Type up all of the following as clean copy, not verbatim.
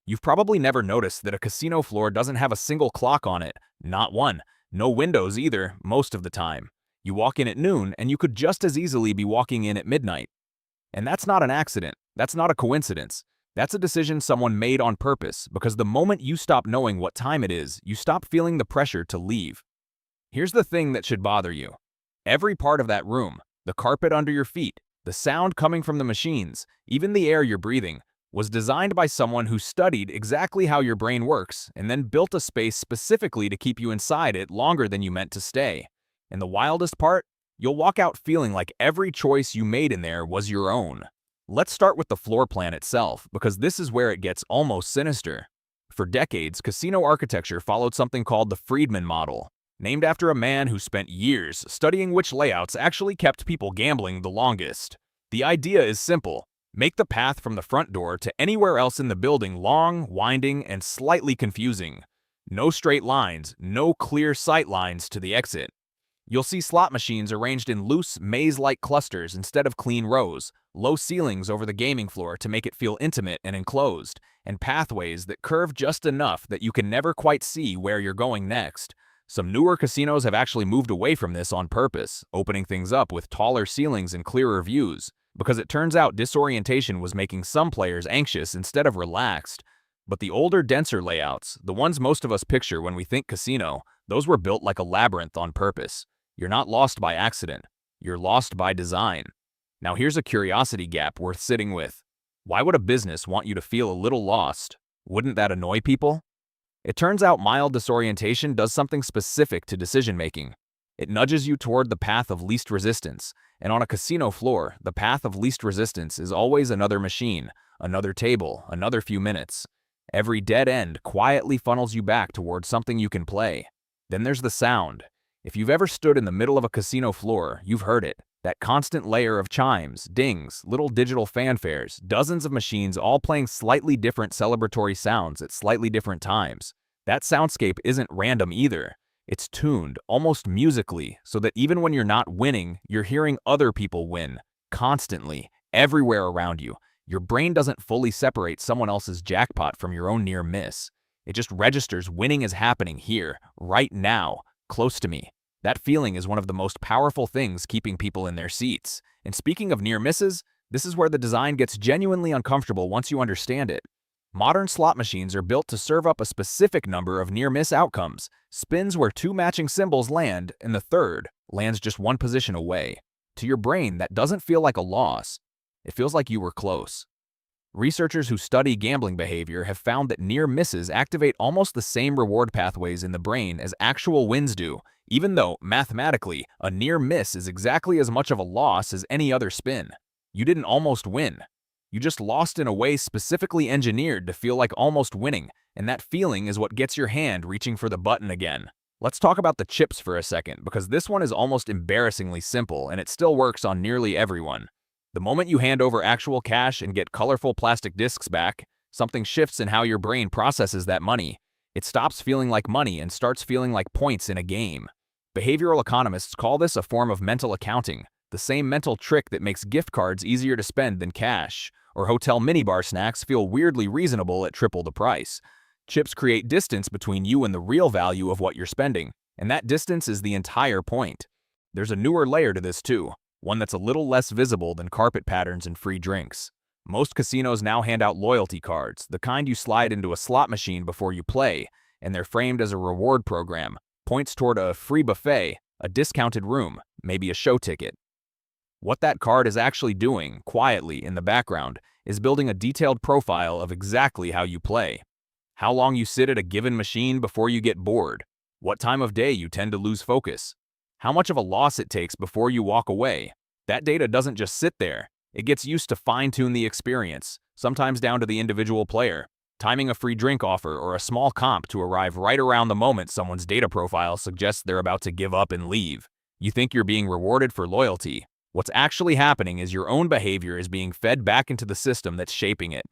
You've probably never noticed that a casino floor doesn't have a single clock on it. Not one. No windows either, most of the time. You walk in at noon, and you could just as easily be walking in at midnight. And that's not an accident. That's not a coincidence. That's a decision someone made on purpose, because the moment you stop knowing what time it is, you stop feeling the pressure to leave. Here's the thing that should bother you. Every part of that room, the carpet under your feet, the sound coming from the machines, even the air you're breathing, was designed by someone who studied exactly how your brain works and then built a space specifically to keep you inside it longer than you meant to stay. And the wildest part? You'll walk out feeling like every choice you made in there was your own. Let's start with the floor plan itself, because this is where it gets almost sinister. For decades, casino architecture followed something called the Friedman model, named after a man who spent years studying which layouts actually kept people gambling the longest. The idea is simple. Make the path from the front door to anywhere else in the building long, winding, and slightly confusing. No straight lines, no clear sight lines to the exit. You'll see slot machines arranged in loose, maze-like clusters instead of clean rows, low ceilings over the gaming floor to make it feel intimate and enclosed, and pathways that curve just enough that you can never quite see where you're going next. Some newer casinos have actually moved away from this on purpose, opening things up with taller ceilings and clearer views, because it turns out disorientation was making some players anxious instead of relaxed. But the older, denser layouts, the ones most of us picture when we think casino, those were built like a labyrinth on purpose. You're not lost by accident. You're lost by design. Now here's a curiosity gap worth sitting with. Why would a business want you to feel a little lost? Wouldn't that annoy people? It turns out mild disorientation does something specific to decision-making. It nudges you toward the path of least resistance, and on a casino floor, the path of least resistance is always another machine, another table, another few minutes. Every dead end quietly funnels you back toward something you can play. Then there's the sound. If you've ever stood in the middle of a casino floor, you've heard it. That constant layer of chimes, dings, little digital fanfares, dozens of machines all playing slightly different celebratory sounds at slightly different times. That soundscape isn't random either. It's tuned, almost musically, so that even when you're not winning, you're hearing other people win. Constantly, everywhere around you. Your brain doesn't fully separate someone else's jackpot from your own near miss. It just registers winning is happening here, right now, close to me. That feeling is one of the most powerful things keeping people in their seats. And speaking of near misses, this is where the design gets genuinely uncomfortable once you understand it. Modern slot machines are built to serve up a specific number of near-miss outcomes, spins where two matching symbols land, and the third lands just one position away. To your brain, that doesn't feel like a loss. It feels like you were close. Researchers who study gambling behavior have found that near misses activate almost the same reward pathways in the brain as actual wins do, even though, mathematically, a near miss is exactly as much of a loss as any other spin. You didn't almost win. You just lost in a way specifically engineered to feel like almost winning, and that feeling is what gets your hand reaching for the button again. Let's talk about the chips for a second, because this one is almost embarrassingly simple, and it still works on nearly everyone. The moment you hand over actual cash and get colorful plastic discs back, something shifts in how your brain processes that money. It stops feeling like money and starts feeling like points in a game. Behavioral economists call this a form of mental accounting, the same mental trick that makes gift cards easier to spend than cash, or hotel minibar snacks feel weirdly reasonable at triple the price. Chips create distance between you and the real value of what you're spending, and that distance is the entire point. There's a newer layer to this too, one that's a little less visible than carpet patterns and free drinks. Most casinos now hand out loyalty cards, the kind you slide into a slot machine before you play, and they're framed as a reward program, points toward a free buffet, a discounted room, maybe a show ticket. What that card is actually doing, quietly in the background, is building a detailed profile of exactly how you play. How long you sit at a given machine before you get bored. What time of day you tend to lose focus. How much of a loss it takes before you walk away. That data doesn't just sit there. It gets used to fine-tune the experience, sometimes down to the individual player, timing a free drink offer or a small comp to arrive right around the moment someone's data profile suggests they're about to give up and leave. You think you're being rewarded for loyalty. What's actually happening is your own behavior is being fed back into the system that's shaping it.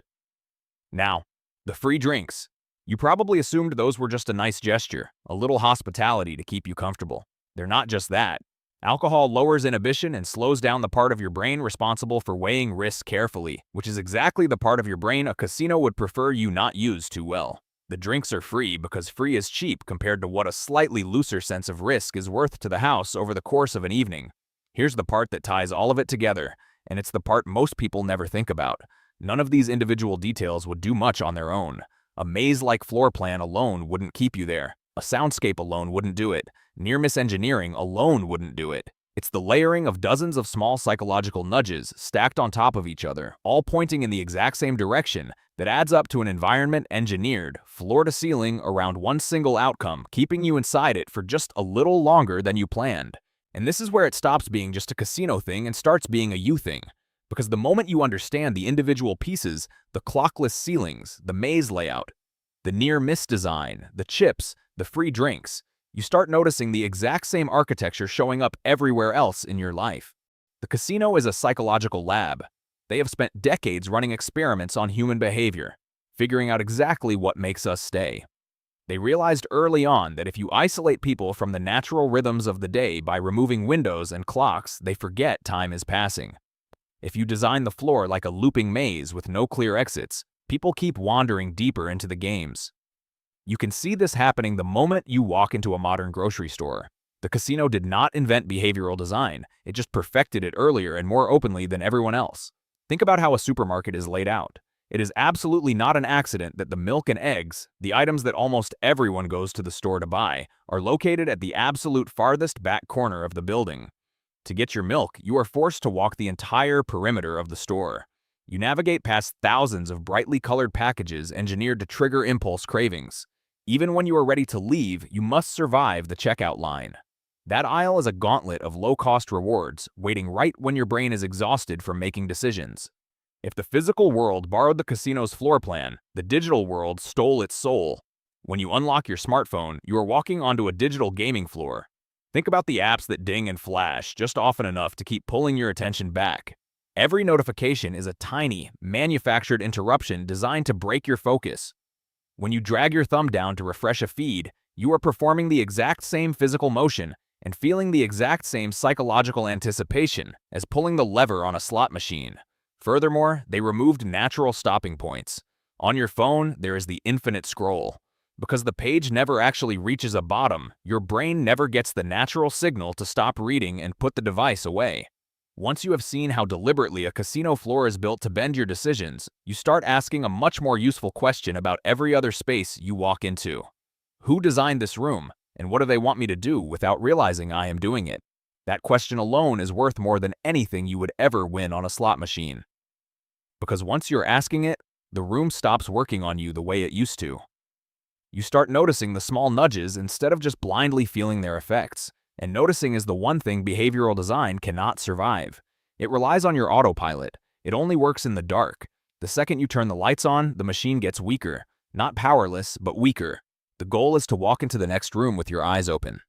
Now, the free drinks. You probably assumed those were just a nice gesture, a little hospitality to keep you comfortable. They're not just that. Alcohol lowers inhibition and slows down the part of your brain responsible for weighing risks carefully, which is exactly the part of your brain a casino would prefer you not use too well. The drinks are free because free is cheap compared to what a slightly looser sense of risk is worth to the house over the course of an evening. Here's the part that ties all of it together, and it's the part most people never think about. None of these individual details would do much on their own. A maze-like floor plan alone wouldn't keep you there. A soundscape alone wouldn't do it. Near-miss engineering alone wouldn't do it. It's the layering of dozens of small psychological nudges stacked on top of each other, all pointing in the exact same direction, that adds up to an environment engineered, floor to ceiling, around one single outcome, keeping you inside it for just a little longer than you planned. And this is where it stops being just a casino thing and starts being a you thing. Because the moment you understand the individual pieces, the clockless ceilings, the maze layout, the near-miss design, the chips, the free drinks, you start noticing the exact same architecture showing up everywhere else in your life. The casino is a psychological lab. They have spent decades running experiments on human behavior, figuring out exactly what makes us stay. They realized early on that if you isolate people from the natural rhythms of the day by removing windows and clocks, they forget time is passing. If you design the floor like a looping maze with no clear exits, people keep wandering deeper into the games. You can see this happening the moment you walk into a modern grocery store. The casino did not invent behavioral design, it just perfected it earlier and more openly than everyone else. Think about how a supermarket is laid out. It is absolutely not an accident that the milk and eggs, the items that almost everyone goes to the store to buy, are located at the absolute farthest back corner of the building. To get your milk, you are forced to walk the entire perimeter of the store. You navigate past thousands of brightly colored packages engineered to trigger impulse cravings. Even when you are ready to leave, you must survive the checkout line. That aisle is a gauntlet of low-cost rewards, waiting right when your brain is exhausted from making decisions. If the physical world borrowed the casino's floor plan, the digital world stole its soul. When you unlock your smartphone, you are walking onto a digital gaming floor. Think about the apps that ding and flash just often enough to keep pulling your attention back. Every notification is a tiny, manufactured interruption designed to break your focus. When you drag your thumb down to refresh a feed, you are performing the exact same physical motion and feeling the exact same psychological anticipation as pulling the lever on a slot machine. Furthermore, they removed natural stopping points. On your phone, there is the infinite scroll. Because the page never actually reaches a bottom, your brain never gets the natural signal to stop reading and put the device away. Once you have seen how deliberately a casino floor is built to bend your decisions, you start asking a much more useful question about every other space you walk into. Who designed this room, and what do they want me to do without realizing I am doing it? That question alone is worth more than anything you would ever win on a slot machine. Because once you're asking it, the room stops working on you the way it used to. You start noticing the small nudges instead of just blindly feeling their effects. And noticing is the one thing behavioral design cannot survive. It relies on your autopilot. It only works in the dark. The second you turn the lights on, the machine gets weaker. Not powerless, but weaker. The goal is to walk into the next room with your eyes open.